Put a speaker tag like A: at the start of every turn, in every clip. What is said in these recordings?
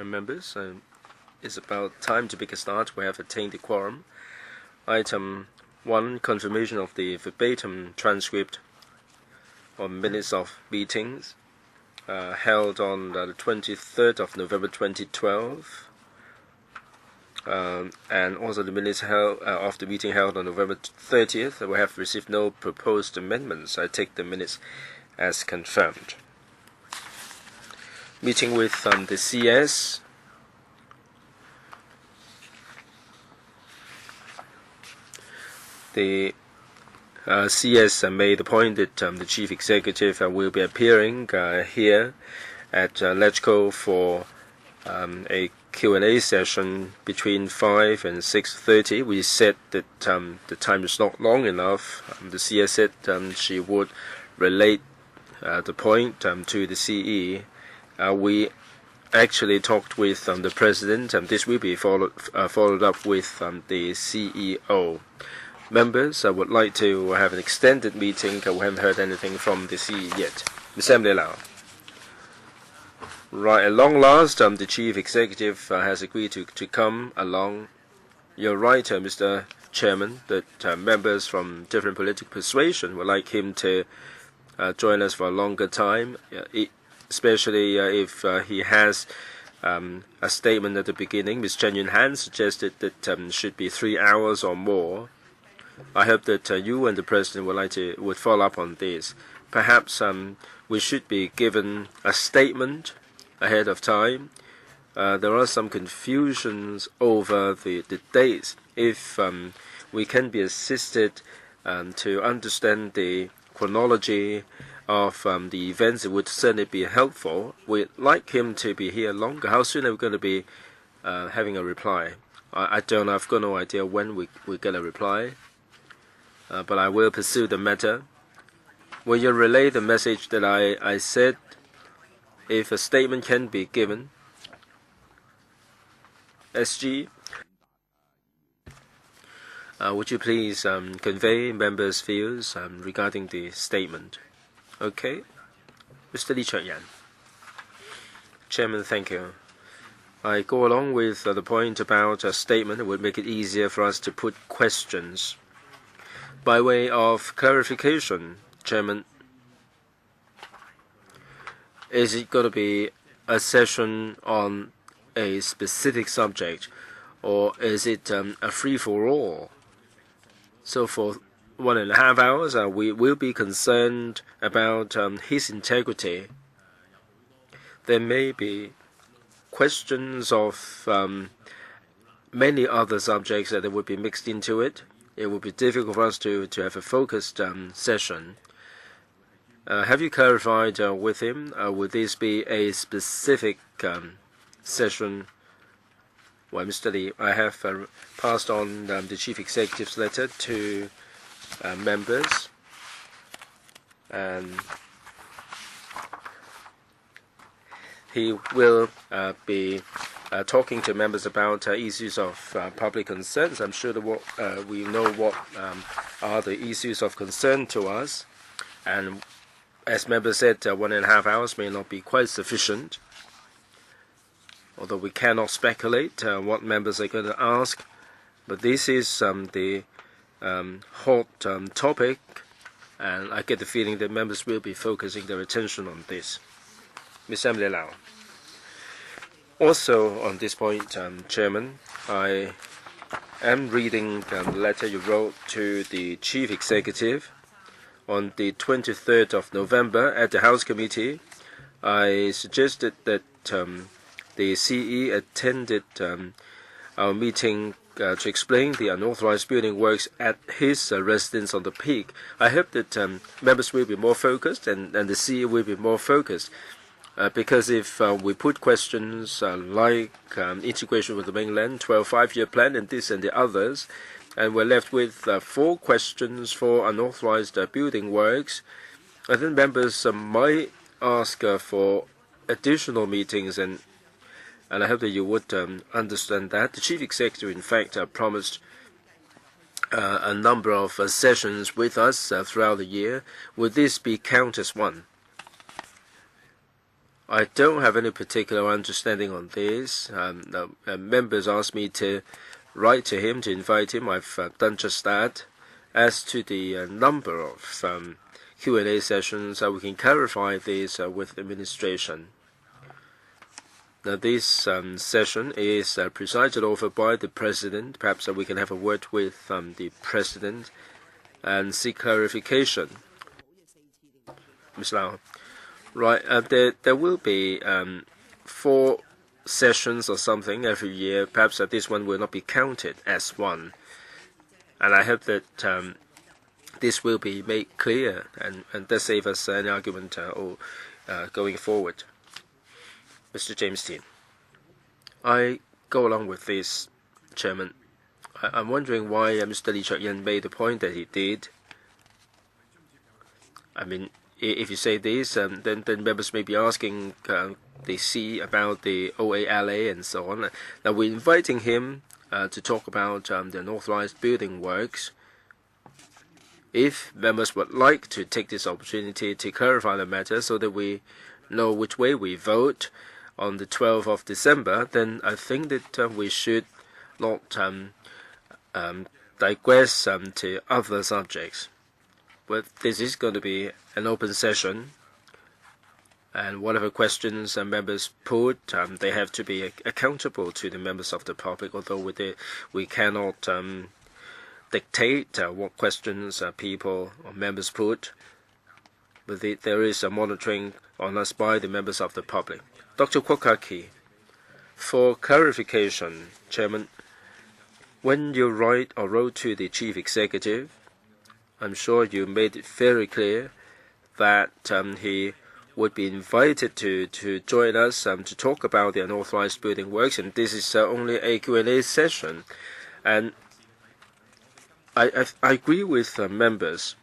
A: Members, it's about time to make a start. We have attained the quorum. Item 1, confirmation of the verbatim transcript or minutes of meetings held on the 23rd of November 2012, and also the minutes held of the meeting held on November 30th. We have received no proposed amendments. I take the minutes as confirmed. Meeting with the CS. The CS made the point that the Chief Executive will be appearing here at LegCo for a Q&A session between 5 and 6:30. We said that the time is not long enough. The CS said she would relate the point to the CE. We actually talked with the President, and this will be followed up with the CEO. Members, I would like to have an extended meeting. We haven't heard anything from the CE yet. Mr. Lau. Right, at long last, the Chief Executive has agreed to come along. You're right, Mr. Chairman, that members from different political persuasion would like him to join us for a longer time, especially if he has a statement at the beginning. Ms. Chen Yun-han suggested that should be 3 hours or more. I hope that you and the President would follow up on this. Perhaps we should be given a statement ahead of time. There are some confusions over the dates. If we can be assisted to understand the chronology of the events, it would certainly be helpful. We'd like him to be here longer. How soon are we going to be having a reply? I don't know. I've got no idea when we get a reply. But I will pursue the matter. Will you relay the message that I said? If a statement can be given, SG, would you please convey members' views regarding the statement? Okay. Mr. Li Cheng-yan. Chairman, thank you. I go along with the point about a statement. It would make it easier for us to put questions. By way of clarification, Chairman, is it going to be a session on a specific subject, or is it a free-for-all? So for 1.5 hours, we will be concerned about his integrity. There may be questions of many other subjects that would be mixed into it. It would be difficult for us to have a focused session. Have you clarified with him? Would this be a specific session? Well, Mr. Li, I have passed on the Chief Executive's letter to members, and he will be talking to members about issues of public concerns. I'm sure that we know what are the issues of concern to us, and as members said, 1.5 hours may not be quite sufficient, although we cannot speculate what members are going to ask. But this is the hot topic, and I get the feeling that members will be focusing their attention on this. Ms. Emily Lau. Also on this point, Chairman, I am reading the letter you wrote to the Chief Executive on the 23rd of November at the House Committee. I suggested that the CE attended our meeting to explain the unauthorized building works at his residence on the Peak. I hope that members will be more focused and the CE will be more focused. Because if we put questions like integration with the mainland, 12 5-year plan, and this and the others, and we're left with 4 questions for unauthorized building works, I think members might ask for additional meetings, and I hope that you would understand that. The Chief Executive, in fact, promised a number of sessions with us throughout the year. Would this be count as one? I don't have any particular understanding on this. Members asked me to write to him to invite him. I've done just that. As to the number of Q&A sessions, we can clarify this with administration. Now, this session is presided over by the President. Perhaps we can have a word with the President and seek clarification. Ms. Lau. Right, there will be 4 sessions or something every year. Perhaps this one will not be counted as one. And I hope that this will be made clear and that save us an argument going forward. Mr. James Dean. I go along with this, Chairman. I'm wondering why Mr. Lee Chuk-yen made the point that he did. I mean, if you say this, then members may be asking they see about the OALA and so on. Now we're inviting him to talk about the unauthorized building works. If members would like to take this opportunity to clarify the matter so that we know which way we vote on the 12th of December, then I think that we should not digress to other subjects. But this is going to be an open session, and whatever questions members put, they have to be accountable to the members of the public, although we cannot dictate what questions people or members put. But there is a monitoring on us by the members of the public. Dr. Kwokaki, for clarification, Chairman, when you wrote to the Chief Executive, I'm sure you made it very clear that he would be invited to join us to talk about the unauthorized building works, and this is only a Q&A session. And I agree with members.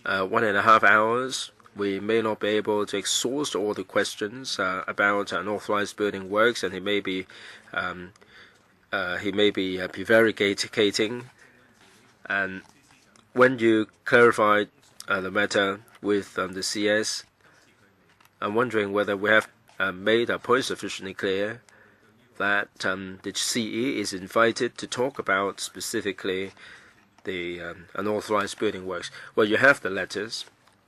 A: 1.5 hours, we may not be able to exhaust all the questions about unauthorized building works, and he may be prevaricating. And when you clarified the matter with the CS, I'm wondering whether we have made our point sufficiently clear that the CE is invited to talk about specifically the unauthorized building works. Well, you have the letters,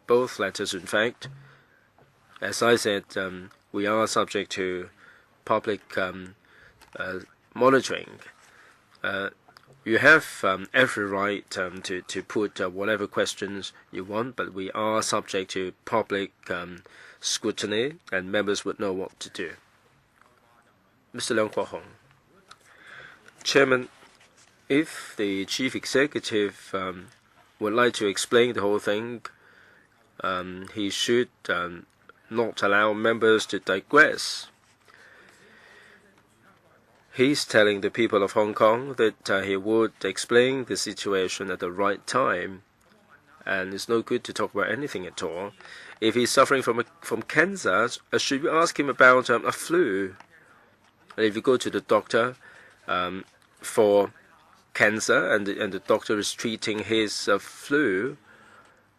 A: both letters in fact. As I said, we are subject to public monitoring. You have every right to put whatever questions you want, but we are subject to public scrutiny, and members would know what to do. Mr. Leung Kwok-hong. Chairman, if the Chief Executive would like to explain the whole thing, he should not allow members to digress. He's telling the people of Hong Kong that he would explain the situation at the right time, and it's no good to talk about anything at all. If he's suffering from cancer, should we ask him about a flu? And if you go to the doctor for cancer and the doctor is treating his flu,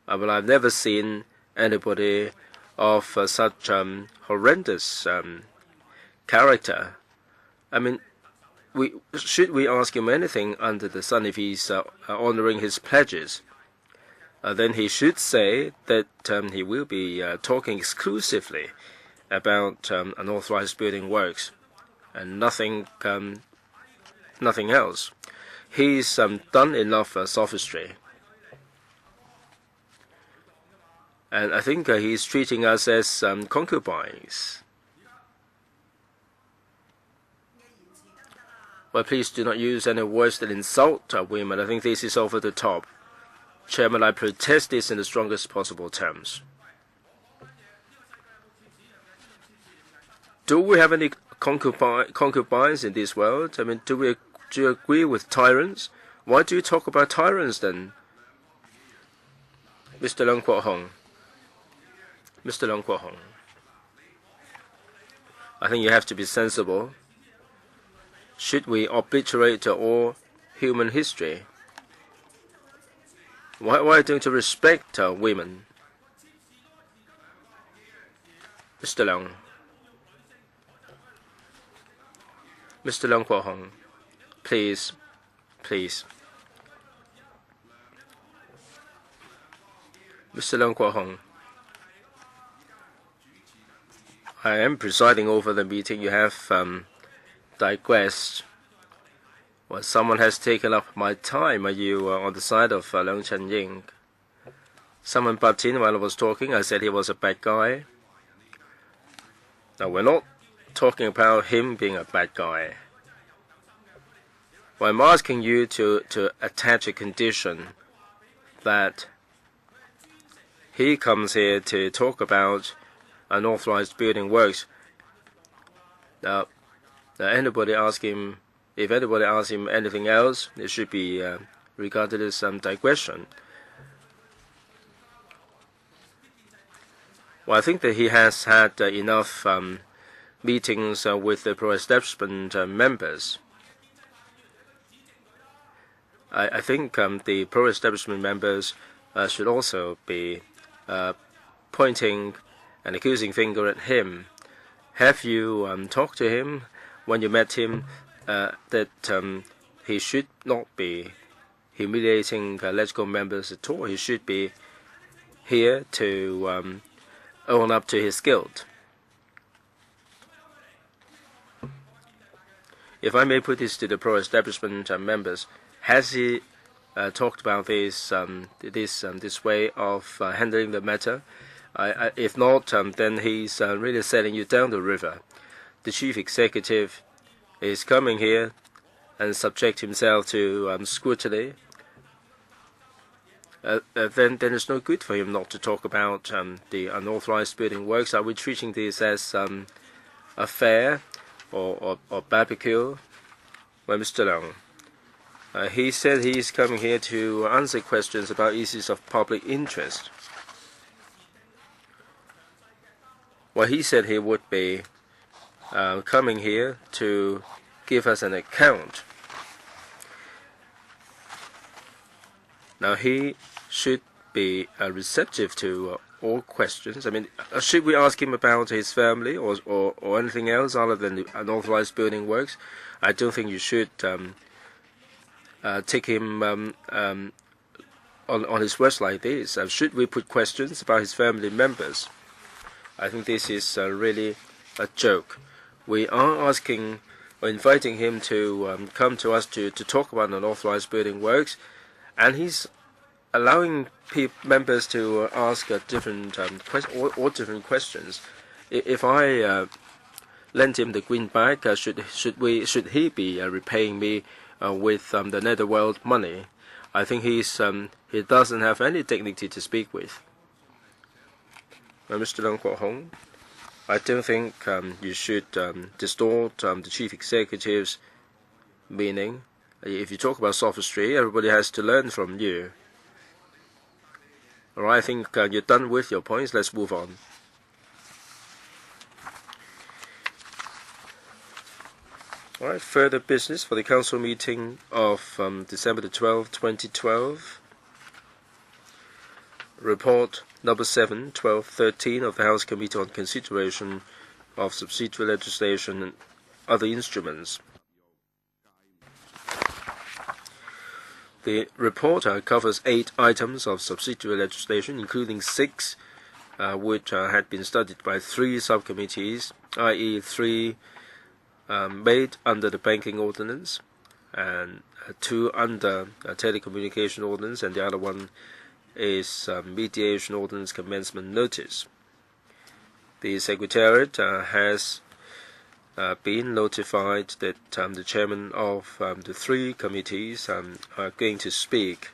A: well, I've never seen anybody of such horrendous character. I mean, should we ask him anything under the sun if he's honoring his pledges? Then he should say that he will be talking exclusively about unauthorized building works and nothing else. He's done enough sophistry. And I think he's treating us as concubines. Well, please do not use any words that insult women. I think this is over the top. Chairman, I protest this in the strongest possible terms. Do we have any concubines in this world? I mean, do you agree with tyrants? Why do you talk about tyrants then? Mr. Leung Kwok-hong. Mr. Leung Kwok-hong. I think you have to be sensible. Should we obliterate all human history? Why don't you respect women? Mr. Leung. Mr. Leung Kwok-hong, please. Mr. Leung Kwok-hong, I am presiding over the meeting. You have digressed. Well, someone has taken up my time. Are you on the side of Leung Chen-ying? Someone butt in while I was talking. I said he was a bad guy. Now, we're not talking about him being a bad guy. Well, I'm asking you to attach a condition that he comes here to talk about unauthorized building works. Now anybody ask him, if anybody asks him anything else, it should be regarded as some digression. Well, I think that he has had enough meetings with the pro-establishment members. I think the pro-establishment members should also be pointing an accusing finger at him. Have you talked to him when you met him that he should not be humiliating LegCo members at all? He should be here to own up to his guilt. If I may put this to the pro-establishment members, has he talked about this way of handling the matter? If not, then he's really sailing you down the river. The chief executive is coming here and subject himself to scrutiny. Then it's no good for him not to talk about the unauthorized building works. Are we treating this as a fair or barbecue? Well, Mr. Leung, he said he's coming here to answer questions about issues of public interest. Well, he said he would be coming here to give us an account. Now, he should be receptive to all questions. I mean, should we ask him about his family or anything else other than the unauthorized building works? I don't think you should take him on his words like this. Should we put questions about his family members? I think this is really a joke. We are asking or inviting him to come to us to talk about unauthorized building works, and he's allowing members to ask different questions. If I lend him the green bag, should he be repaying me with the netherworld money? I think he doesn't have any dignity to speak with. Mr. Leung Kwok-hong, I don't think you should distort the chief executive's meaning. If you talk about sophistry, everybody has to learn from you. All right, I think you're done with your points. Let's move on. All right, further business for the council meeting of December the 12th, 2012. Report number 7, 12, 13 of the House Committee on Consideration of Subsidiary Legislation and Other Instruments. The report covers 8 items of subsidiary legislation, including 6 which had been studied by 3 subcommittees, i.e. 3 made under the Banking Ordinance, and 2 under Telecommunication Ordinance, and the other one is Mediation Ordinance Commencement Notice. The Secretariat has been notified that the chairman of the 3 committees are going to speak.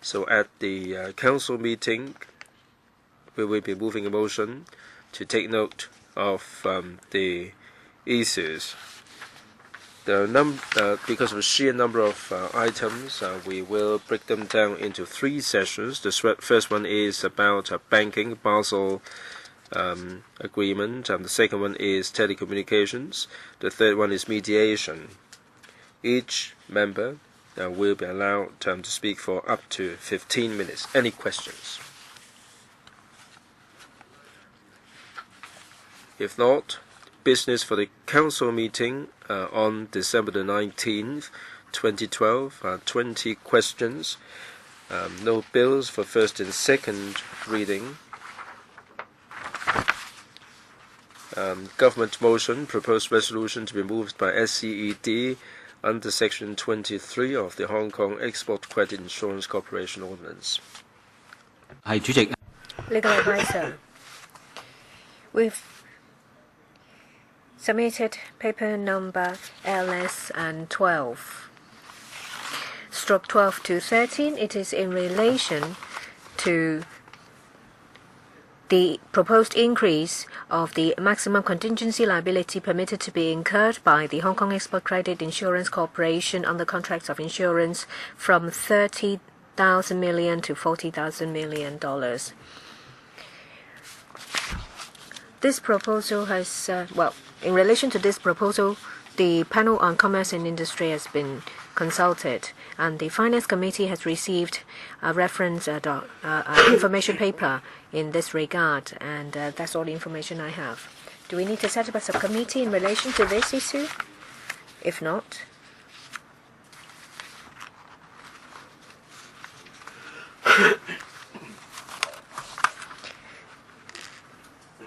A: So at the council meeting, we will be moving a motion to take note of the issues. Because of the sheer number of items, we will break them down into 3 sessions. The first one is about banking, Basel agreement. The second one is telecommunications. The third one is mediation. Each member will be allowed to speak for up to 15 minutes. Any questions? If not, business for the Council meeting on December the 19th, 2012, 20 questions. No bills for first and second reading. Government motion, proposed resolution to be moved by SCED under Section 23 of the Hong Kong Export Credit Insurance Corporation Ordinance.
B: Legal advisor, we've submitted paper number LS and 12/12 to 13. It is in relation to the proposed increase of the maximum contingency liability permitted to be incurred by the Hong Kong Export Credit Insurance Corporation under contracts of insurance from $30,000 million to $40,000 million. This proposal has, in relation to this proposal, the panel on commerce and industry has been consulted, and the Finance Committee has received a reference information paper in this regard, and that's all the information I have. Do we need to set up a subcommittee in relation to this issue? If not,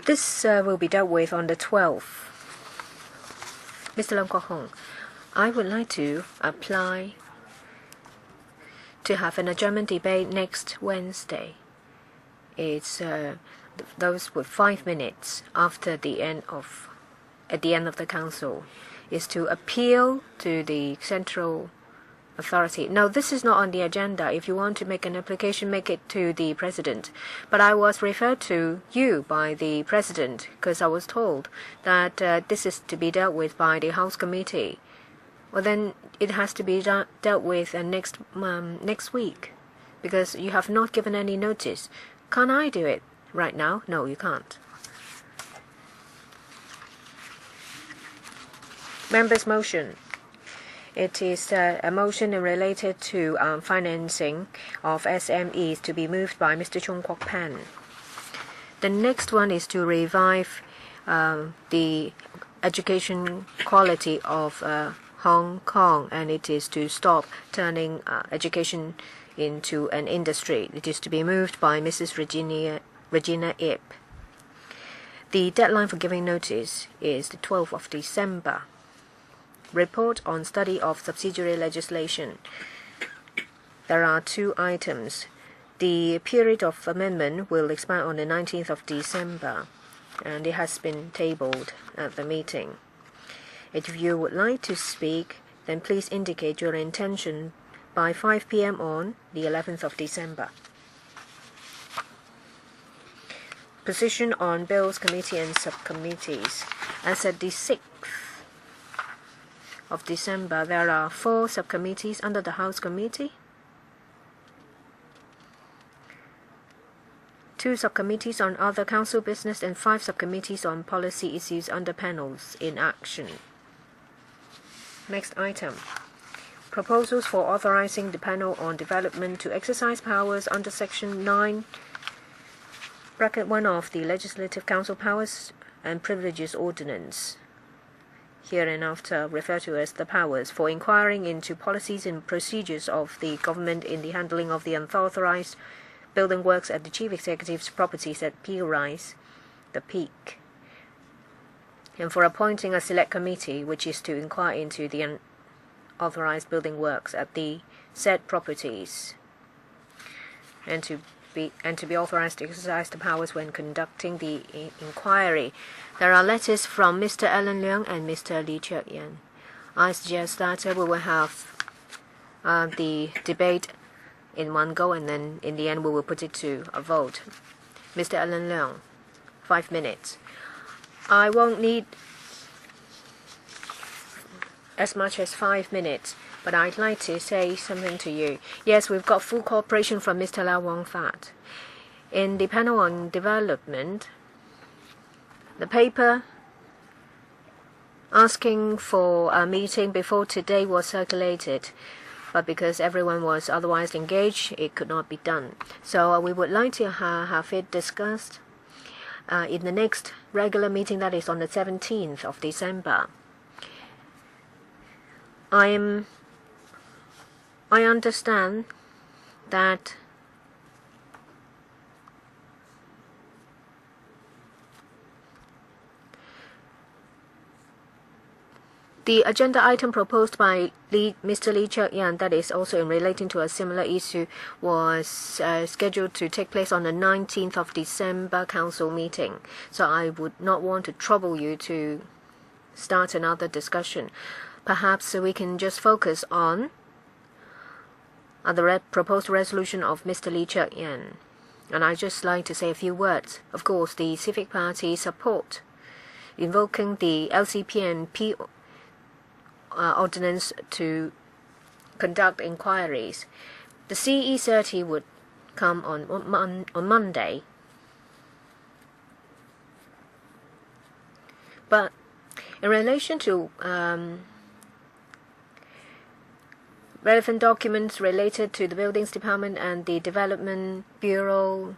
B: this will be dealt with on the 12th. Mr. Lam Kwok Hong, I would like to apply to have an adjournment debate next Wednesday. It's those with 5 minutes after at the end of the council, is to appeal to the central authority. No, this is not on the agenda. If you want to make an application, make it to the president. But I was referred to you by the president because I was told that this is to be dealt with by the House Committee. Well, then it has to be dealt with next week, because you have not given any notice. Can't I do it right now? No, you can't. Members' motion. It is a motion related to financing of SMEs to be moved by Mr. Chung Kwok Pan. The next one is to revive the education quality of Hong Kong, and it is to stop turning education into an industry. It is to be moved by Mrs. Regina Ip. The deadline for giving notice is the 12th of December. Report on study of subsidiary legislation. There are 2 items. The period of amendment will expire on the 19th of December, and it has been tabled at the meeting. If you would like to speak, then please indicate your intention by 5 p.m. on the 11th of December. Position on Bills Committee and Subcommittees. As at the 6th of December, there are 4 subcommittees under the House Committee, 2 subcommittees on other council business, and 5 subcommittees on policy issues under panels in action. Next item. Proposals for authorizing the panel on development to exercise powers under Section 9(1) of the Legislative Council Powers and Privileges Ordinance, hereinafter referred to as the powers, for inquiring into policies and procedures of the government in the handling of the unauthorized building works at the Chief Executive's properties at Peel Rise, the Peak, and for appointing a select committee which is to inquire into the unauthorized building works at the said properties, and to be authorized to exercise the powers when conducting the inquiry. There are letters from Mr. Alan Leung and Mr. Lee Chek-yen. I suggest that we will have the debate in one go, and then in the end we will put it to a vote. Mr. Alan Leung, 5 minutes. I won't need as much as 5 minutes, but I'd like to say something to you. Yes, we've got full cooperation from Mr. Lau Wong Fat. In the panel on development, the paper asking for a meeting before today was circulated, but because everyone was otherwise engaged, it could not be done. So we would like to have it discussed in the next regular meeting, that is on the 17th of December. I understand that the agenda item proposed by Mr. Lee Cheuk-yan, that is also in relating to a similar issue, was scheduled to take place on the 19th of December council meeting. So I would not want to trouble you to start another discussion. Perhaps we can just focus on the proposed resolution of Mr. Lee Cheuk-yan. And I'd just like to say a few words. Of course, the Civic Party support invoking the LCPNP ordinance to conduct inquiries. The CE30 would come on Monday. But in relation to relevant documents related to the Buildings Department and the Development Bureau,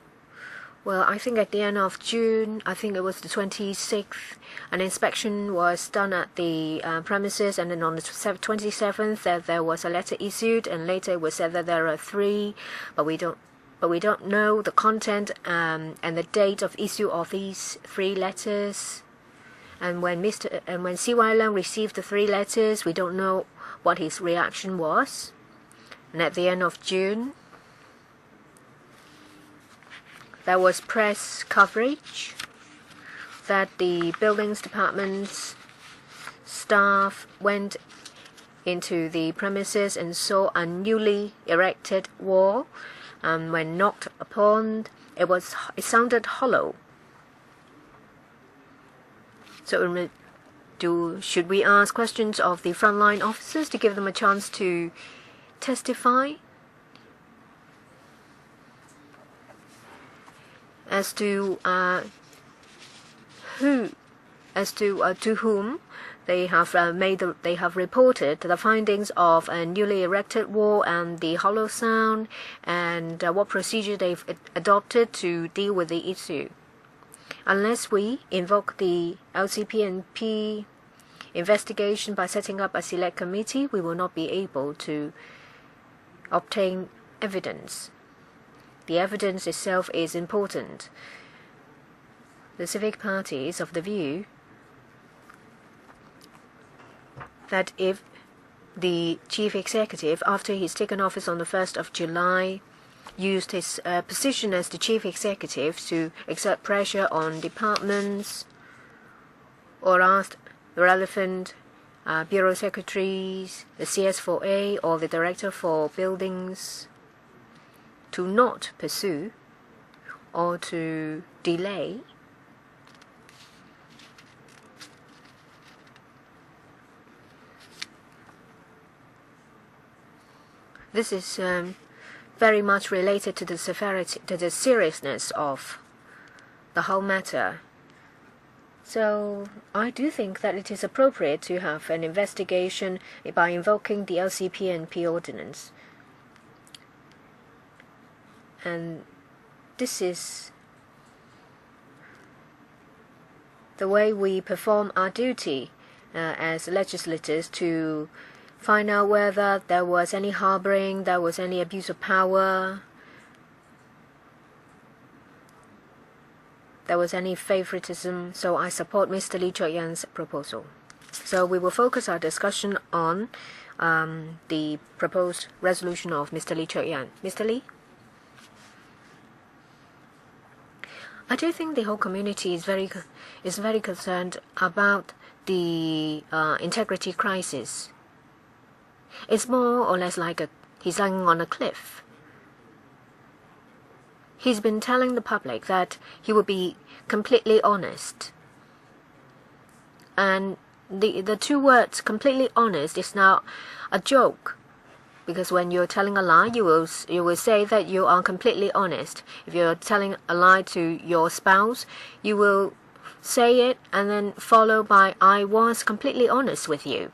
B: well, I think at the end of June, I think it was the 26th, an inspection was done at the premises, and then on the 27th there was a letter issued, and later it was said that there are 3, but we don't know the content and the date of issue of these 3 letters. And when C.Y. Leung received the 3 letters, we don't know what his reaction was. And at the end of June, there was press coverage that the Buildings Department's staff went into the premises and saw a newly erected wall. When knocked upon, it sounded hollow. So should we ask questions of the frontline officers to give them a chance to testify as to to whom they have reported the findings of a newly erected wall and the hollow sound, and what procedure they've adopted to deal with the issue. Unless we invoke the LCPNP investigation by setting up a select committee, we will not be able to obtain evidence. The evidence itself is important. The Civic Party is of the view that if the Chief Executive, after he's taken office on the 1st of July, used his position as the Chief Executive to exert pressure on departments or asked the relevant Bureau Secretaries, the CS4A or the Director for Buildings to not pursue or to delay, this is very much related to the severity, to the seriousness of the whole matter. So I do think that it is appropriate to have an investigation by invoking the LCPNP ordinance. And this is the way we perform our duty as legislators, to find out whether there was any harboring, there was any abuse of power, there was any favoritism. So I support Mr. Lee Cheuk-yan's proposal. So we will focus our discussion on the proposed resolution of Mr. Lee Cheuk-yan. Mr. Lee? I do think the whole community is very concerned about the integrity crisis. It's more or less like he's hanging on a cliff. He's been telling the public that he would be completely honest. And the 2 words, completely honest, is now a joke. Because when you're telling a lie, you will say that you are completely honest. If you're telling a lie to your spouse, you will say it and then follow by, I was completely honest with you.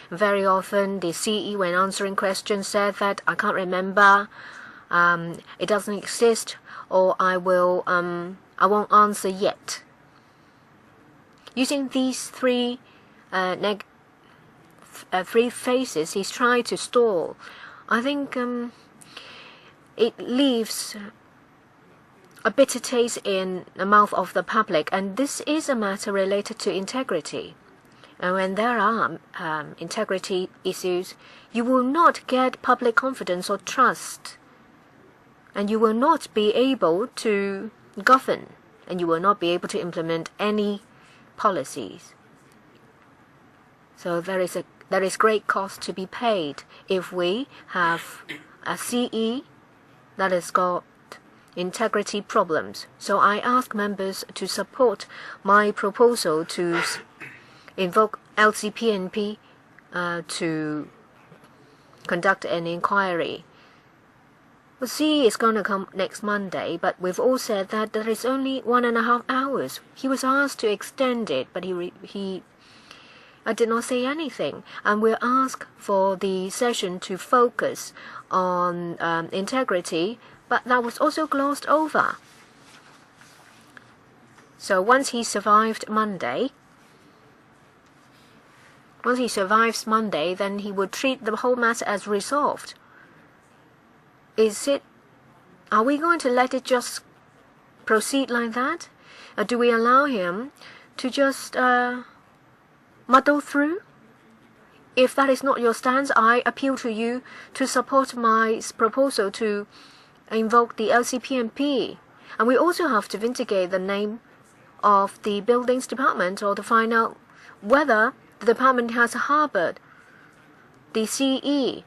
B: Very often, the CE, when answering questions, said that I can't remember, it doesn't exist, or I will I won't answer yet. Using these three phases, he's trying to stall. I think it leaves a bitter taste in the mouth of the public, and this is a matter related to integrity. And when there are integrity issues, you will not get public confidence or trust, and you will not be able to govern, and you will not be able to implement any policies. So there is great cost to be paid if we have a CE that has got integrity problems. So I ask members to support my proposal to invoke LCPNP to conduct an inquiry. The CE is going to come next Monday, but we've all said that there is only 1.5 hours. He was asked to extend it, but I did not say anything, and we'll ask for the session to focus on integrity, but that was also glossed over. So once he survives Monday, then he would treat the whole matter as resolved. Are we going to let it just proceed like that? Or do we allow him to just muddle through? If that is not your stance, I appeal to you to support my proposal to invoke the LCPNP. And we also have to vindicate the name of the buildings department, or to find out whether the department has harbored the CE.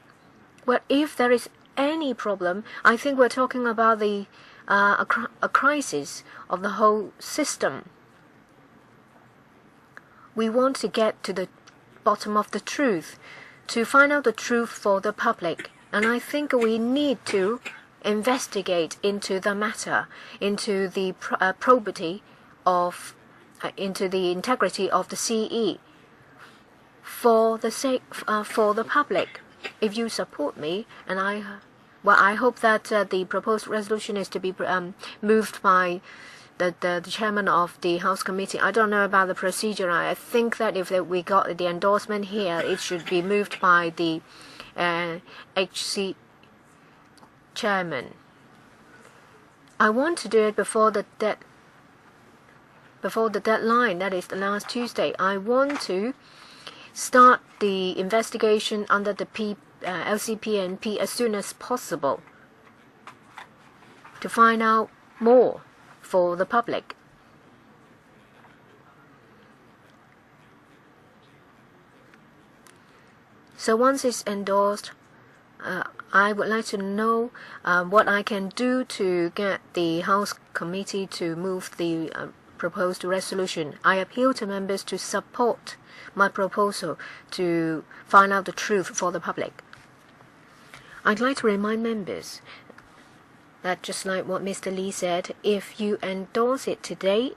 B: Well, if there is any problem, I think we're talking about a crisis of the whole system. We want to get to the bottom of the truth, to find out the truth for the public. And I think we need to investigate into the matter, into the into the integrity of the CE for the sake for the public. If you support me, and I hope that the proposed resolution is to be moved by the chairman of the House Committee. I don't know about the procedure. I think that if we got the endorsement here, it should be moved by the HC chairman. I want to do it before the deadline, that is the last Tuesday. I want to start the investigation under the LCPNP as soon as possible to find out more for the public. So once it's endorsed, I would like to know what I can do to get the House Committee to move the proposed resolution. I appeal to members to support my proposal to find out the truth for the public. I'd like to remind members that, just like what Mr. Lee said, if you endorse it today,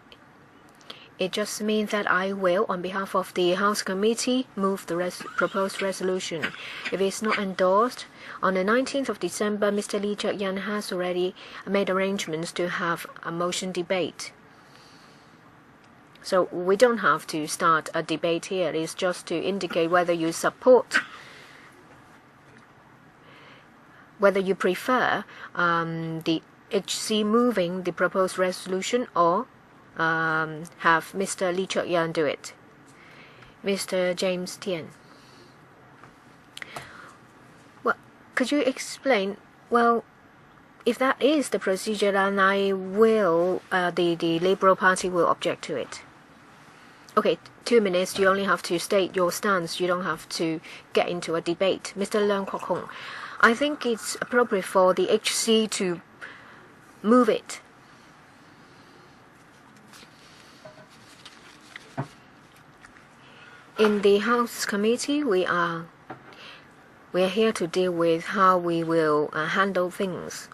B: it just means that I will, on behalf of the House Committee, move the proposed resolution. If it's not endorsed, on the 19th of December, Mr. Lee Cheuk-yan has already made arrangements to have a motion debate. So we don't have to start a debate here. It's just to indicate whether you support, whether you prefer the HC moving the proposed resolution, or have Mr. Lee Cheuk-yan do it. Mr. James Tian. Well, could you explain? Well, if that is the procedure, then I will, the Liberal Party will object to it. Okay, 2 minutes. You only have to state your stance. You don't have to get into a debate. Mr. Leung Kok Hong, I think it's appropriate for the HC to move it. In the House Committee, we are here to deal with how we will handle things.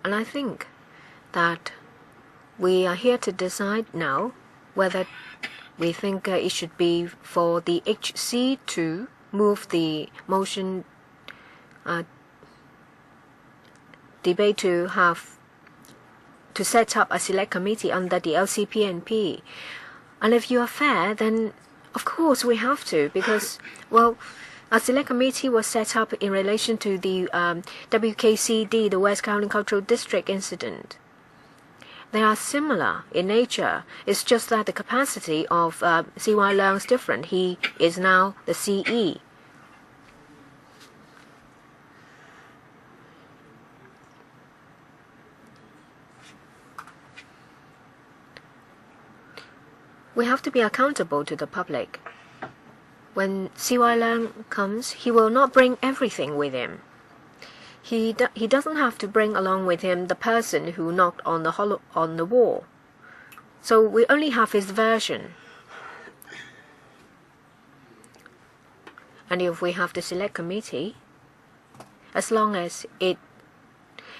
B: And I think that we are here to decide now whether we think it should be for the HC to move the motion debate to set up a select committee under the LCPNP. And if you are fair, then of course we have to, because, well, a select committee was set up in relation to the WKCD, the West Kowloon Cultural District incident. They are similar in nature. It's just that the capacity of C.Y. Leung is different. He is now the CE. We have to be accountable to the public. When C.Y. Leung comes, he will not bring everything with him. He doesn't have to bring along with him the person who knocked on the wall. So we only have his version. And if we have the select committee, as long as it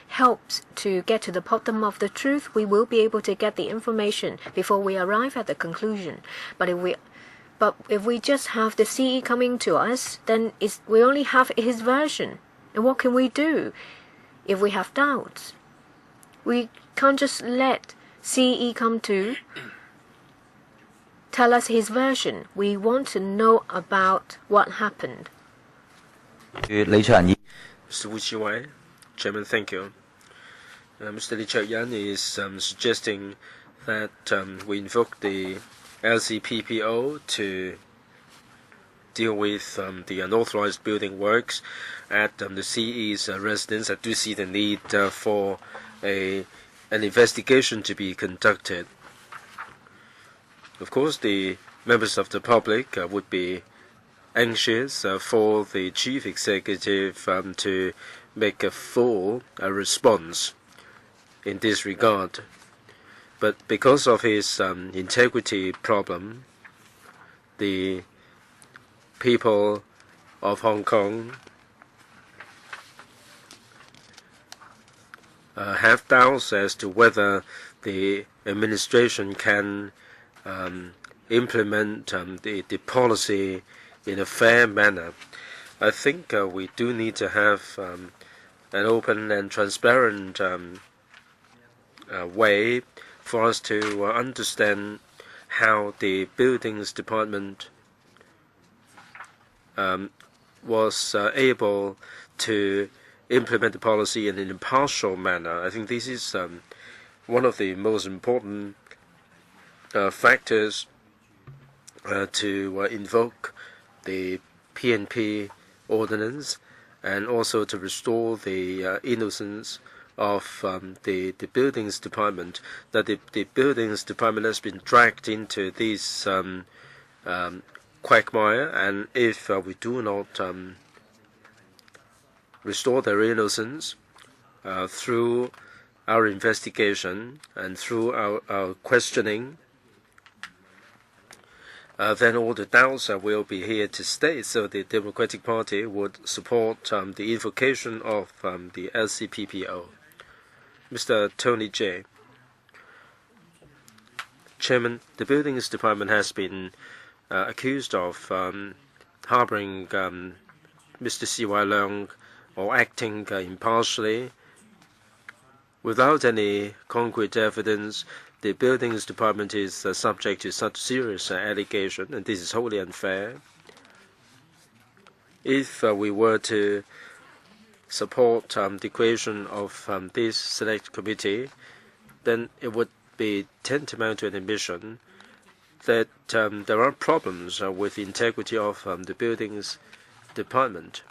B: helps to get to the bottom of the truth, we will be able to get the information before we arrive at the conclusion. But if we just have the CE coming to us, then we only have his version. And what can we do if we have doubts? We can't just let CE come to tell us his version. We want to know about what happened.
A: Mr. Wu Chi-wai, Chairman, thank you. Mr. Lee Cheuk-yan is suggesting that we invoke the LCPPO to deal with the unauthorized building works at the CE's residence. I do see the need for an investigation to be conducted. Of course, the members of the public would be anxious for the chief executive to make a full response in this regard. But because of his integrity problem, the people of Hong Kong have doubts as to whether the administration can implement the policy in a fair manner. I think we do need to have an open and transparent way for us to understand how the buildings department was able to implement the policy in an impartial manner. I think this is one of the most important factors to invoke the PNP ordinance, and also to restore the innocence of the buildings department. That the buildings department has been dragged into this quagmire, and if we do not restore their innocence through our investigation and through our questioning, then all the doubts will be here to stay. So the Democratic Party would support the invocation of the LCPPO. Mr. Tony J. Chairman, the Buildings Department has been accused of harboring Mr. C.Y. Leung or acting impartially. Without any concrete evidence, the Buildings Department is subject to such serious allegation, and this is wholly unfair. If we were to support the creation of this select committee, then it would be tantamount to an admission that there are problems with the integrity of the Buildings Department.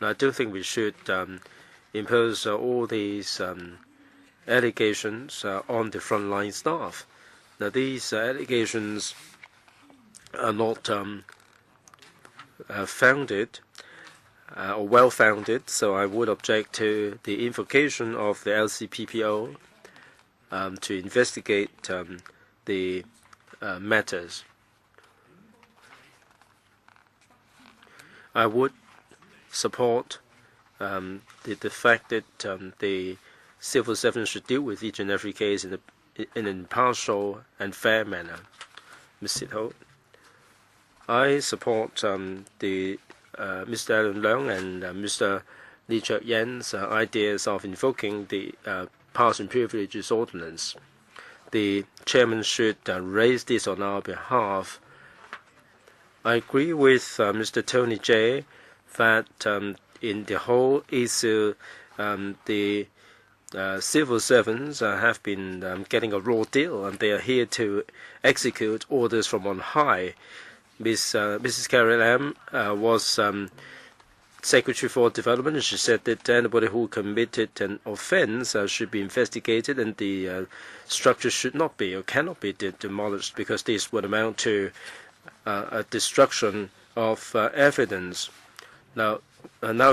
A: Now, I don't think we should impose all these allegations on the frontline staff. Now, these allegations are not founded or well-founded, so I would object to the invocation of the LCPPO to investigate the matters. I would support the fact that the civil servants should deal with each and every case in an impartial and fair manner. Ms. Sit-ho, I support Mr. Alan Leung and Mr. Lee Cheuk-yen's ideas of invoking the powers and privileges ordinance. The chairman should raise this on our behalf. I agree with Mr. Tony J. that in the whole issue, the civil servants have been getting a raw deal, and they are here to execute orders from on high. Mrs. Carrie Lam was Secretary for Development, and she said that anybody who committed an offense should be investigated, and the structure should not be or cannot be demolished, because this would amount to a destruction of evidence. Now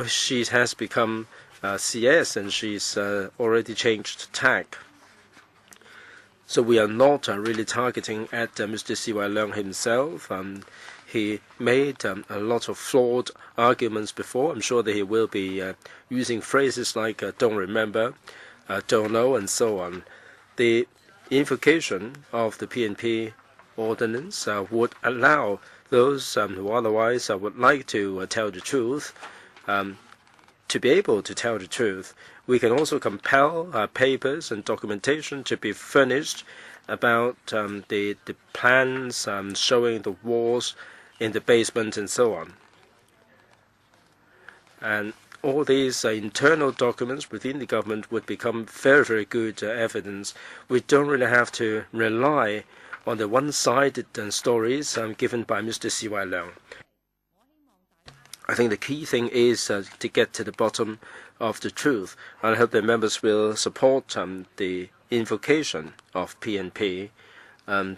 A: she has become CS, and she's already changed tack. So we are not really targeting at Mr. C.Y. Leung himself. He made a lot of flawed arguments before. I'm sure that he will be using phrases like don't remember, don't know, and so on. The invocation of the PNP ordinance would allow those who otherwise would like to tell the truth to be able to tell the truth. We can also compel papers and documentation to be furnished about the plans showing the walls in the basement and so on. And all these internal documents within the government would become very, very good evidence. We don't really have to rely on the one-sided stories given by Mr. C.Y. Leung. I think the key thing is to get to the bottom of the truth. I hope that members will support the invocation of PNP.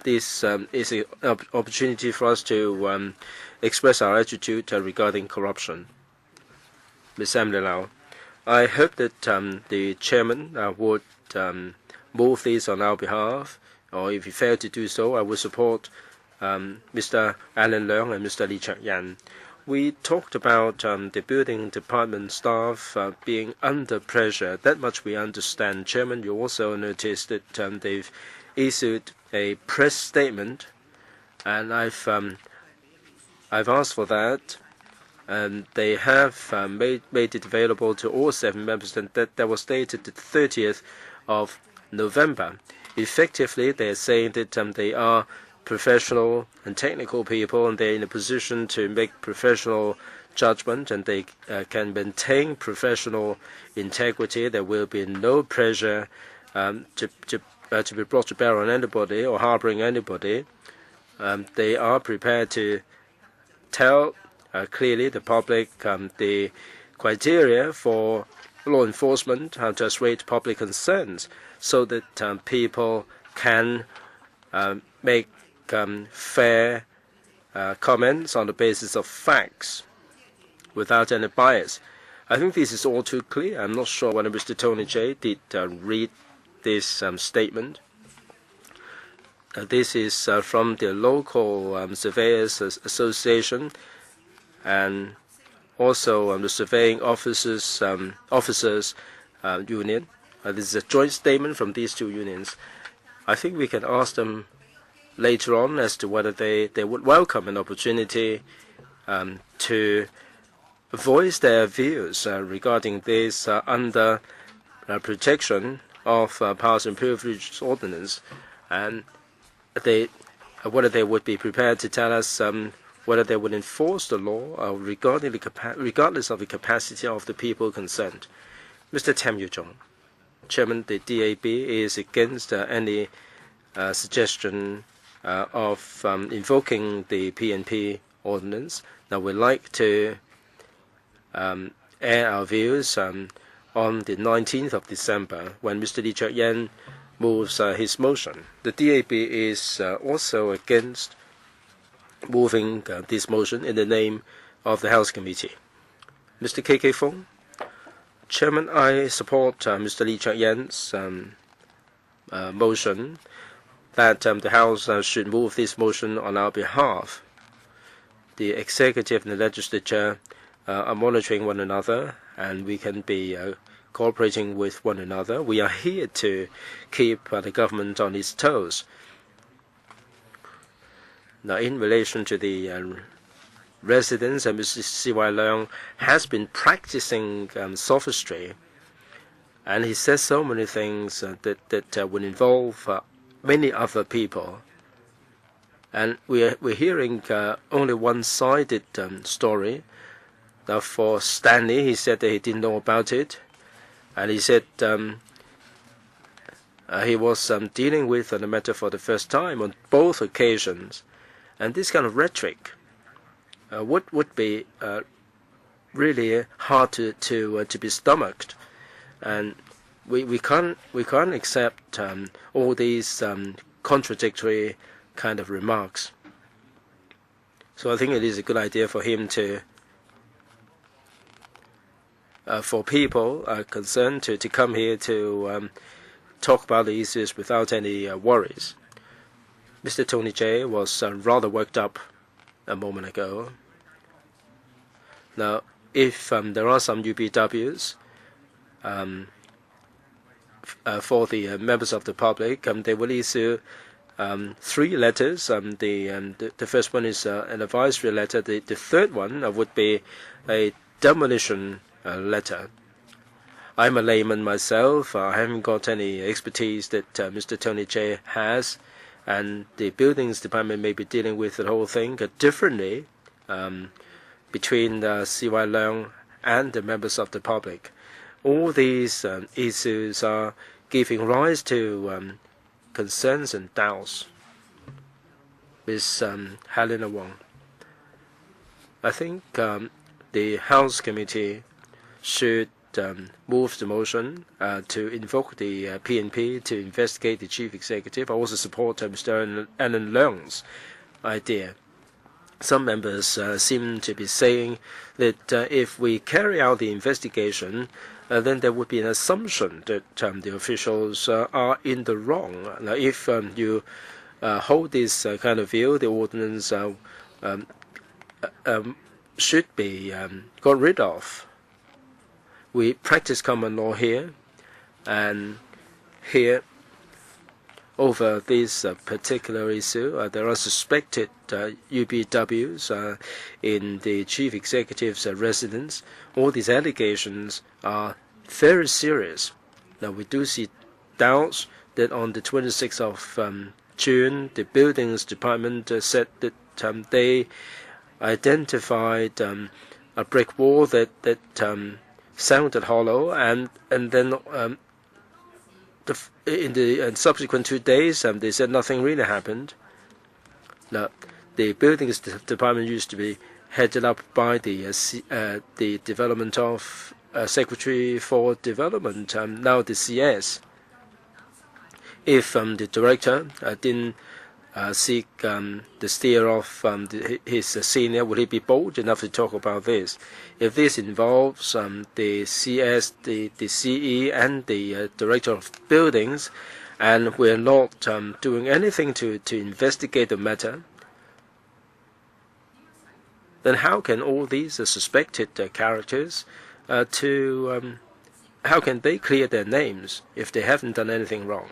A: This is an opportunity for us to express our attitude regarding corruption. Ms. Emily Lau, I hope that the chairman would move this on our behalf, or if he failed to do so, I would support Mr. Alan Leung and Mr. Lee Cheuk-yen. We talked about the building department staff being under pressure. That much we understand. Chairman, you also noticed that they've issued a press statement, and I've asked for that, and they have made it available to all 7 members, and that was dated the 30th of November. Effectively, they're saying that they are professional and technical people, and they're in a position to make professional judgment, and they can maintain professional integrity. There will be no pressure to be brought to bear on anybody or harboring anybody. They are prepared to tell clearly the public the criteria for law enforcement to assuage public concerns, so that people can make fair comments on the basis of facts without any bias. I think this is all too clear. I'm not sure whether Mr. Tony J did read this statement. This is from the local surveyors association, and also the surveying officers union. This is a joint statement from these 2 unions. I think we can ask them later on as to whether they would welcome an opportunity to voice their views regarding this under protection of powers and privileges ordinance, and whether they would be prepared to tell us whether they would enforce the law regardless of the capacity of the people concerned. Mr. Tam Yu-jong, Chairman, the DAB is against any suggestion of invoking the PNP ordinance. Now, we'd like to air our views on the 19th of December when Mr. Lee Cheuk-yen moves his motion. The DAB is also against moving this motion in the name of the House Committee. Mr. K.K. Fong, Chairman, I support Mr. Lee Cheuk-yen's motion that the House should move this motion on our behalf. The executive and the legislature are monitoring one another, and we can be cooperating with one another. We are here to keep the government on its toes. Now, in relation to the residents, and Mr. C.Y. Leung has been practicing sophistry, and he says so many things that would involve many other people. And we're hearing only one-sided story. Now, for Stanley, he said that he didn't know about it, and he said he was dealing with the matter for the first time on both occasions. And this kind of rhetoric would be really hard to be stomached, and we can't accept all these contradictory kind of remarks. So I think it is a good idea for him to, for people concerned to come here to talk about the issues without any worries. Mr. Tony J was rather worked up a moment ago. Now, if there are some UBWs for the members of the public, they will issue 3 letters. The first one is an advisory letter. The third one would be a demolition letter. I'm a layman myself. I haven't got any expertise that Mr. Tony J has, and the buildings department may be dealing with the whole thing differently between C.Y. Leung and the members of the public. All these issues are giving rise to concerns and doubts. Ms. Helena Wong, I think the House Committee should move the motion to invoke the PNP to investigate the Chief Executive. I also support Mr. Alan Leung's idea. Some members seem to be saying that if we carry out the investigation, then there would be an assumption that the officials are in the wrong. Now, if you hold this kind of view, the ordinance should be got rid of. We practice common law here, and here, over this particular issue, there are suspected UBWs in the chief executive's residence. All these allegations are very serious. Now, we do see doubts that on the 26th of June, the buildings department said that they identified a brick wall that sounded hollow, and then in the subsequent 2 days, they said nothing really happened. Now, the buildings department used to be headed up by the development of Secretary for Development, now the CS. If the director didn't seek the steer of his senior, would he be bold enough to talk about this? If this involves the CS, the CE, and the director of buildings, and we're not doing anything to investigate the matter, then how can all these suspected characters how can they clear their names if they haven't done anything wrong?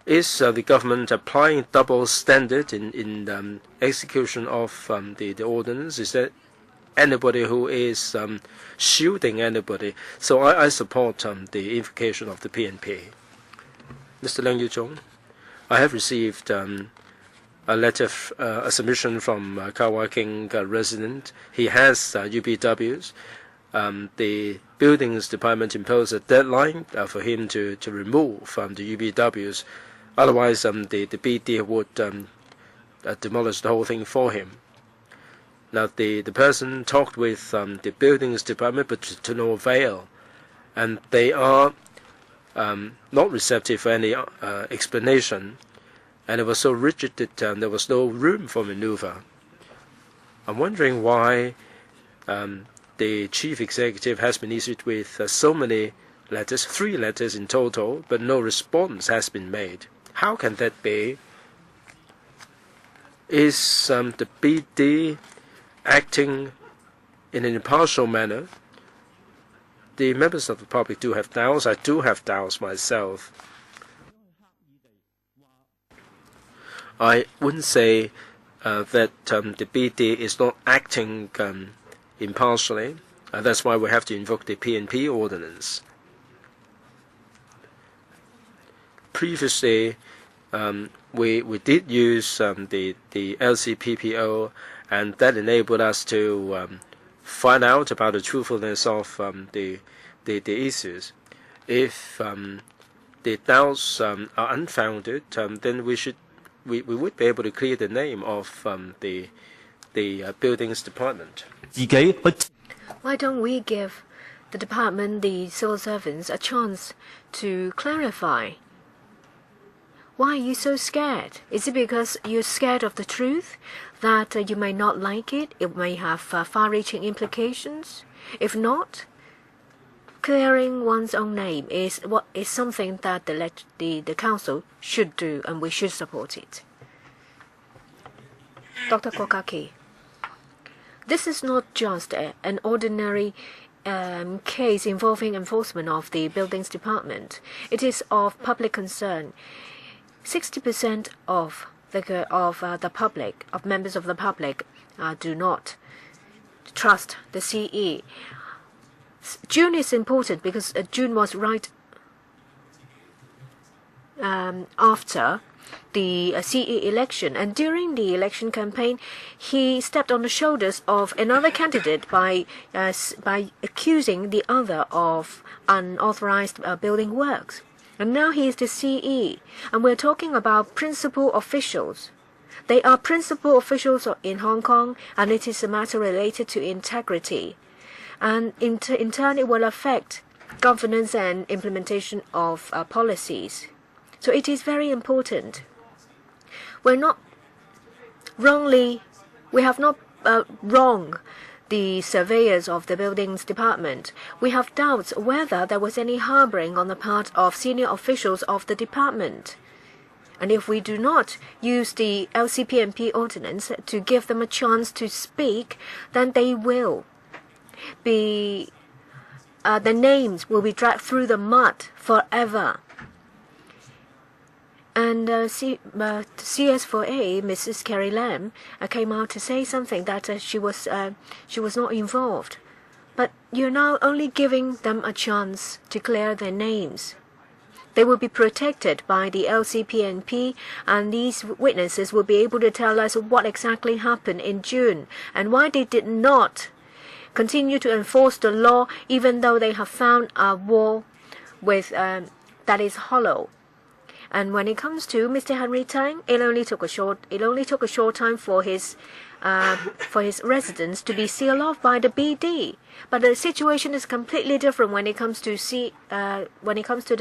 A: Is the government applying double standard in execution of the ordinance? Is there anybody who is shielding anybody? So I support the invocation of the PNP. Mr. Leung Yu-chung, I have received a letter, a submission from Kwan-yuen resident. He has UBWs. The buildings department imposed a deadline for him to remove the UBWs. Otherwise, the BD would demolish the whole thing for him. Now, the person talked with the buildings department, but to no avail, and they are not receptive for any explanation, and it was so rigid that there was no room for maneuver. I'm wondering why the chief executive has been issued with so many letters, 3 letters in total, but no response has been made. How can that be? Is the BD acting in an impartial manner? The members of the public do have doubts. I do have doubts myself. I wouldn't say that the BD is not acting impartially. That's why we have to invoke the P&P ordinance. Previously, we did use the LCPPO, and that enabled us to find out about the truthfulness of the issues. If the doubts are unfounded, then we would be able to clear the name of the buildings department.
B: Why don't we give the department, the civil servants, a chance to clarify? Why are you so scared? Is it because you're scared of the truth, that you may not like it? It may have far-reaching implications? If not, clearing one's own name is something that the council should do, and we should support it. Dr. Kokaki, this is not just an ordinary case involving enforcement of the buildings department. It is of public concern. 60% of the public, of members of the public, do not trust the CE. June is important because June was right after the CE election, and during the election campaign, he stepped on the shoulders of another candidate by accusing the other of unauthorized building works. And now he is the CE, and we're talking about principal officials. They are principal officials in Hong Kong, and it is a matter related to integrity. And in turn, it will affect governance and implementation of policies. So it is very important. We have not wronged the surveyors of the buildings department. We have doubts whether there was any harboring on the part of senior officials of the department. And if we do not use the LCPMP ordinance to give them a chance to speak, then they will be, the names will be dragged through the mud forever. And CS4A, Mrs. Carrie Lam, came out to say something that she was not involved. But you're now only giving them a chance to clear their names. They will be protected by the LCPNP, and these witnesses will be able to tell us what exactly happened in June and why they did not continue to enforce the law, even though they have found a wall with that is hollow. And when it comes to Mr. Henry Tang, it only took a short time for his residence to be sealed off by the BD. But the situation is completely different when it comes to the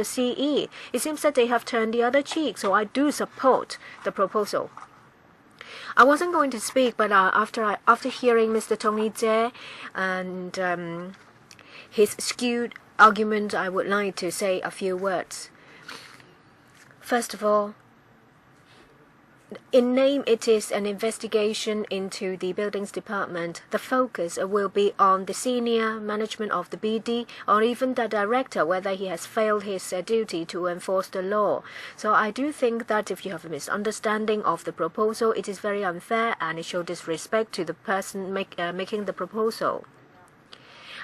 B: CE. It seems that they have turned the other cheek. So I do support the proposal. I wasn't going to speak, but after hearing Mr. Tony Tse and his skewed argument, I would like to say a few words. First of all, in name it is an investigation into the buildings department. The focus will be on the senior management of the BD or even the director, whether he has failed his duty to enforce the law. So I do think that if you have a misunderstanding of the proposal, it is very unfair and it shows disrespect to the person making the proposal.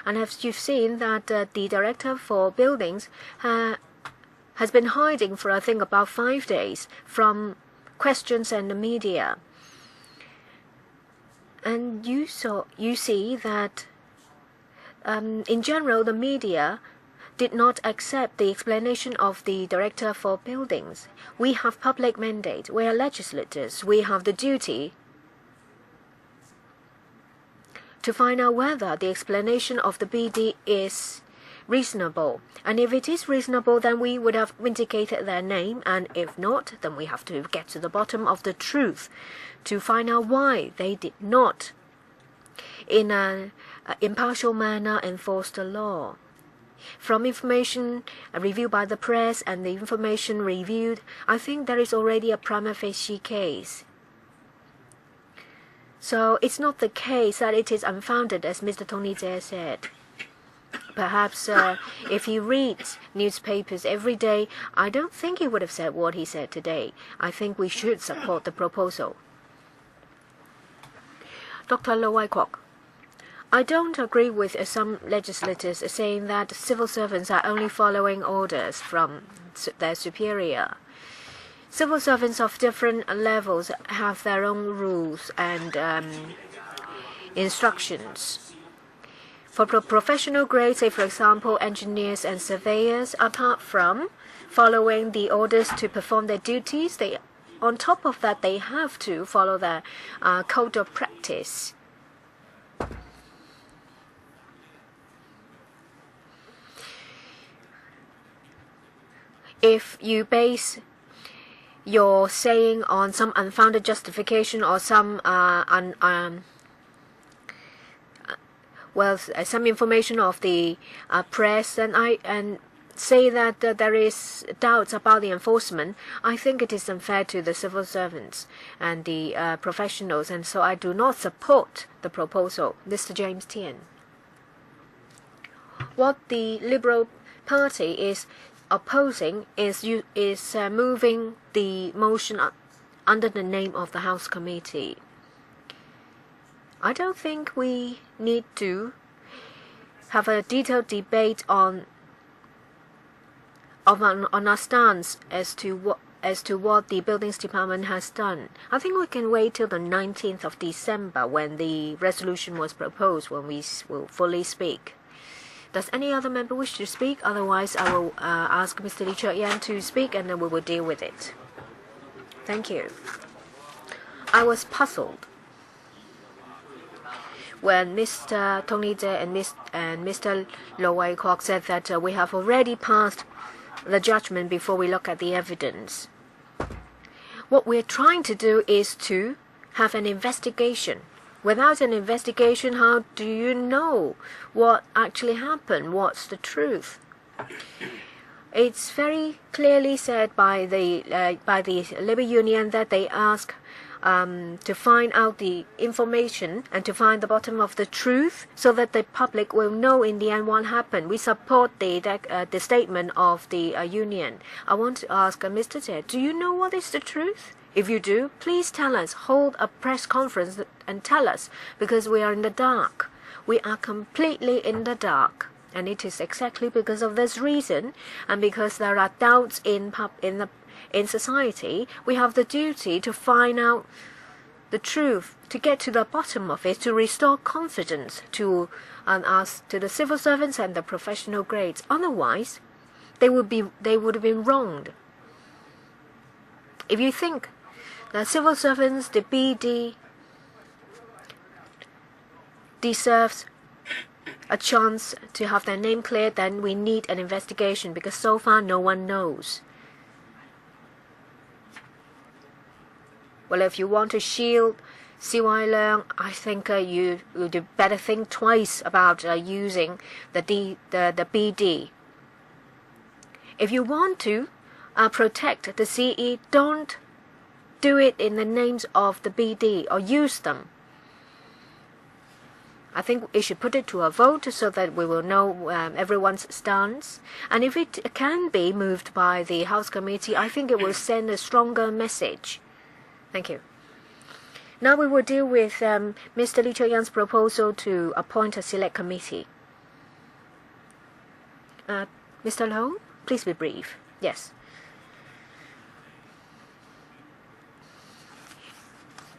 B: And as you've seen that the director for buildings has been hiding for I think about 5 days from questions and the media. And you see that in general the media did not accept the explanation of the director for buildings. We have public mandate. We are legislators. We have the duty to find out whether the explanation of the BD is reasonable. And if it is reasonable, then we would have vindicated their name, and if not, then we have to get to the bottom of the truth to find out why they did not, in an impartial manner, enforce the law. From information reviewed by the press and the information reviewed, I think there is already a prima facie case. So it's not the case that it is unfounded, as Mr. Tony Tse said. Perhaps if he reads newspapers every day, I don't think he would have said what he said today. I think we should support the proposal. Dr. Lo Wai Kwok, I don't agree with some legislators saying that civil servants are only following orders from their superior. Civil servants of different levels have their own rules and instructions. For professional grades, say for example engineers and surveyors, apart from following the orders to perform their duties, on top of that they have to follow the code of practice. If you base your saying on some unfounded justification or some some information of the press, and say that there is doubts about the enforcement, I think it is unfair to the civil servants and the professionals, and so I do not support the proposal. Mr. James Tien. What the Liberal Party is opposing is moving the motion under the name of the House Committee. I don't think we need to have a detailed debate on our stance as to what the Buildings Department has done. I think we can wait till the 19th of December when the resolution was proposed, when we will fully speak. Does any other member wish to speak? Otherwise, I will ask Mr. Lee Cheuk-yan to speak, and then we will deal with it. Thank you. I was puzzled when Mr. Tony De and Mr. Lo Wai Kwok said that we have already passed the judgment before we look at the evidence. What we're trying to do is to have an investigation. Without an investigation, how do you know what actually happened? What's the truth? It's very clearly said by the Labour Union that they ask to find out the information and to find the bottom of the truth, so that the public will know in the end what happened. We support the statement of the union. I want to ask Mr. Tse, do you know what is the truth? If you do, please tell us. Hold a press conference and tell us, because we are in the dark. We are completely in the dark. And it is exactly because of this reason, and because there are doubts in society, we have the duty to find out the truth, to get to the bottom of it, to restore confidence to us, to the civil servants and the professional grades. Otherwise, they would have been wronged. If you think the civil servants, the BD, deserves a chance to have their name cleared, then we need an investigation, because so far no one knows. Well, if you want to shield CY Leung, I think you would better think twice about using the BD. If you want to protect the CE, don't do it in the names of the BD or use them. I think we should put it to a vote so that we will know everyone's stance. And if it can be moved by the House Committee, I think it will send a stronger message. Thank you. Now we will deal with Mr. Lee Cheuk-yan's proposal to appoint a select committee. Mr. Lo, please be brief. Yes.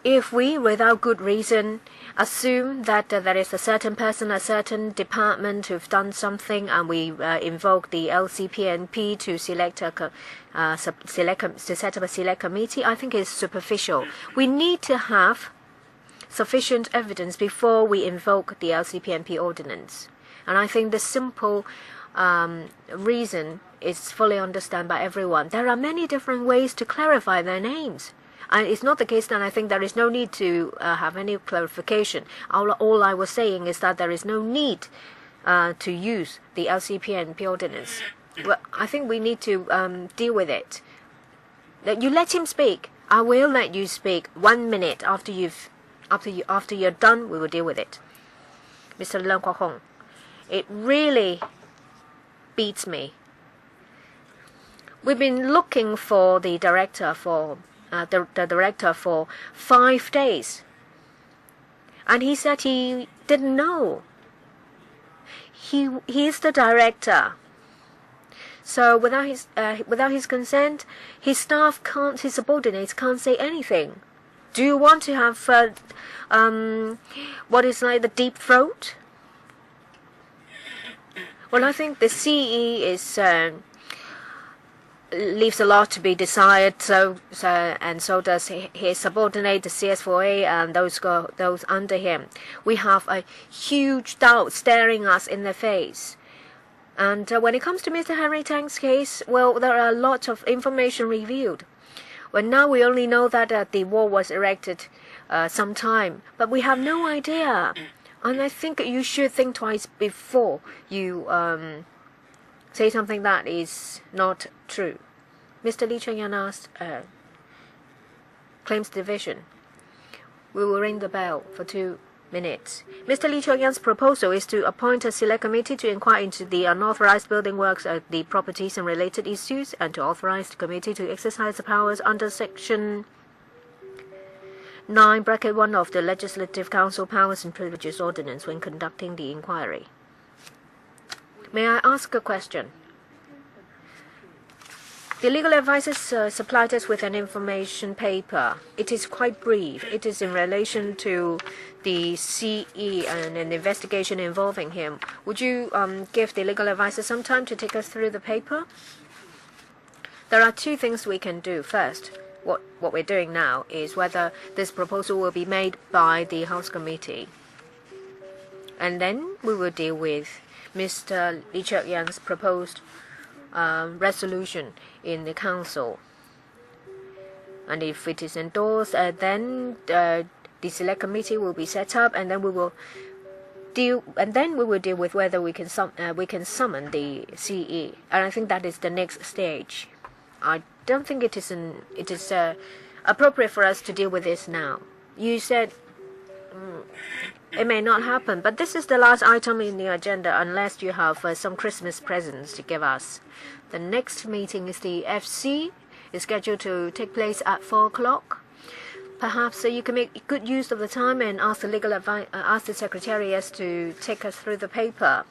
B: If we, without good reason, assume that there is a certain person, a certain department who've done something, and we invoke the LCPNP to set up a select committee, I think it's superficial. We need to have sufficient evidence before we invoke the LCPNP ordinance. And I think the simple reason is fully understood by everyone. There are many different ways to clarify their names. And it's not the case that I think there is no need to have any clarification. All I was saying is that there is no need to use the LCPNP ordinance. Well, I think we need to deal with it. You let him speak. I will let you speak 1 minute after you're done. We will deal with it. Mr. Leung Kwok Hong, it really beats me. We've been looking for the director for. The director for 5 days. And he said he didn't know. He is the director. So without his consent, his staff can't, his subordinates can't say anything. Do you want to have what is like the deep throat? Well, I think the CE is leaves a lot to be desired. So does his subordinate, the CS4A, and those under him. We have a huge doubt staring us in the face. And when it comes to Mr. Henry Tang's case, well, there are a lot of information revealed. Well, now we only know that the wall was erected some time, but we have no idea. And I think you should think twice before you say something that is not true. Mr. Lee Cheng-yan asked Claims Division. We will ring the bell for 2 minutes. Mr. Lee Cheng-yan's proposal is to appoint a select committee to inquire into the unauthorized building works at the properties and related issues, and to authorize the committee to exercise the powers under Section 9(1) of the Legislative Council Powers and Privileges Ordinance when conducting the inquiry. May I ask a question? The legal advisors supplied us with an information paper. It is quite brief. It is in relation to the CE and an investigation involving him. Would you give the legal advisor some time to take us through the paper? There are 2 things we can do. First, what we're doing now is whether this proposal will be made by the House Committee. And then we will deal with Mr. Lee Cheng-yan's proposed resolution in the Council. And if it is endorsed, then the Select Committee will be set up, and then we will deal with whether we can summon the CE. And I think that is the next stage. I don't think it is appropriate for us to deal with this now. You said it may not happen, but this is the last item in the agenda unless you have some Christmas presents to give us. The next meeting is the FC. It's scheduled to take place at 4 o'clock. Perhaps you can make good use of the time and ask the Secretariat to take us through the paper.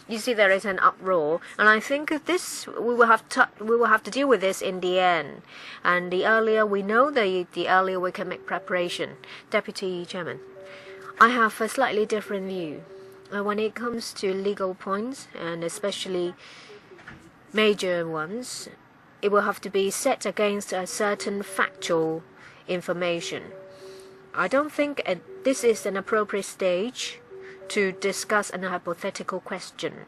B: You see, there is an uproar, and I think this we will have to deal with this in the end. And the earlier we know, the earlier we can make preparation. Deputy Chairman, I have a slightly different view. When it comes to legal points, and especially major ones, it will have to be set against a certain factual information. I don't think this is an appropriate stage to discuss an hypothetical question.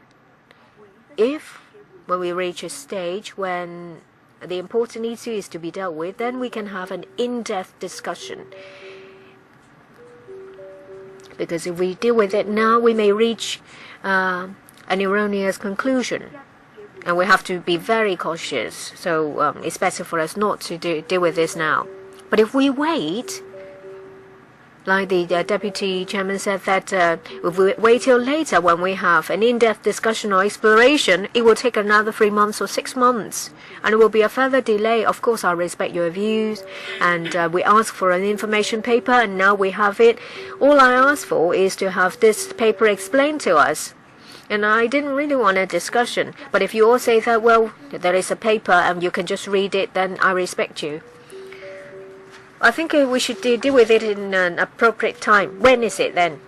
B: If, when we reach a stage when the important issue is to be dealt with, then we can have an in-depth discussion. Because if we deal with it now, we may reach an erroneous conclusion. And we have to be very cautious. So it's better for us not to deal with this now. But if we wait, like the Deputy Chairman said, that if we wait till later when we have an in-depth discussion or exploration, it will take another 3 months or 6 months. And it will be a further delay. Of course, I respect your views. And we asked for an information paper, and now we have it. All I asked for is to have this paper explained to us. And I didn't really want a discussion. But if you all say that, well, there is a paper and you can just read it, then I respect you. I think we should deal with it in an appropriate time. When is it then?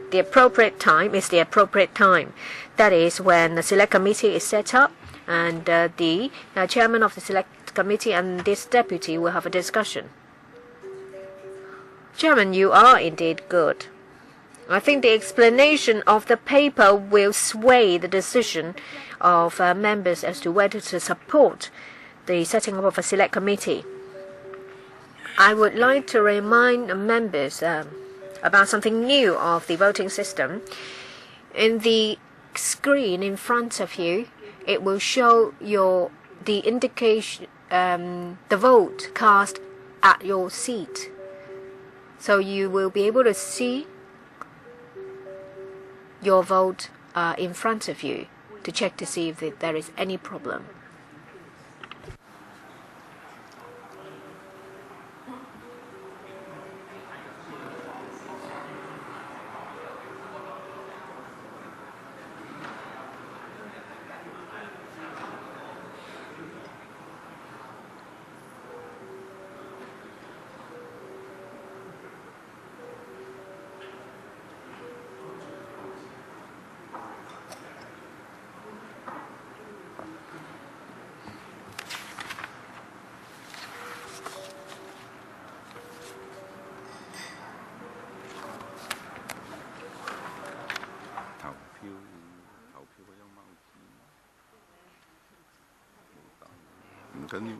B: The appropriate time is the appropriate time. That is when the Select Committee is set up, and the Chairman of the Select Committee and this Deputy will have a discussion. Chairman, you are indeed good. I think the explanation of the paper will sway the decision of members as to whether to support the setting up of a Select Committee. I would like to remind members about something new of the voting system. In the screen in front of you, it will show the indication, the vote cast at your seat. So you will be able to see your vote in front of you to check to see if there is any problem.
C: 緊要。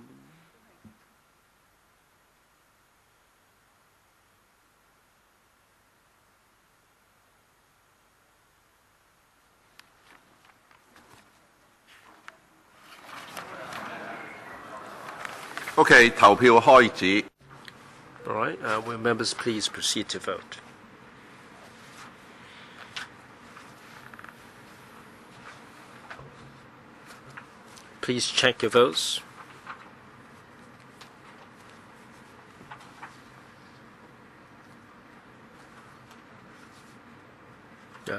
C: OK， 投票開始。
A: All right, will members please proceed to vote? Please check your votes.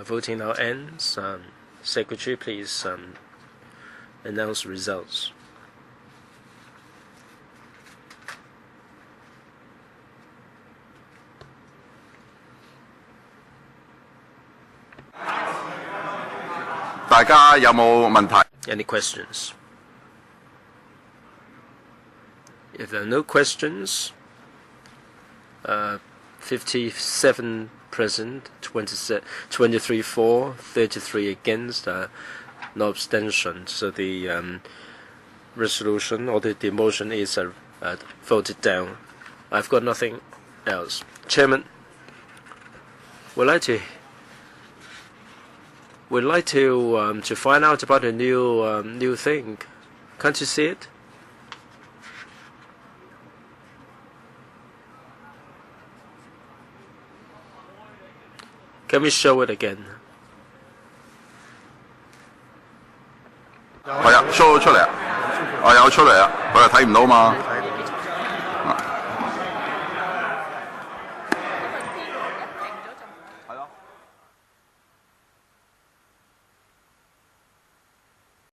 A: Voting now ends. Secretary, please announce results.
C: Any
A: questions? If there are no questions, 57 present, 23 for, 33 against, no abstention. So the resolution or the motion is voted down. I've got nothing else. Chairman, we'd like to find out about a new thing. Can't you see it? Can we show it again?
C: 係啊 ，show 咗出嚟啊！我有出嚟啊，佢又睇唔到嘛。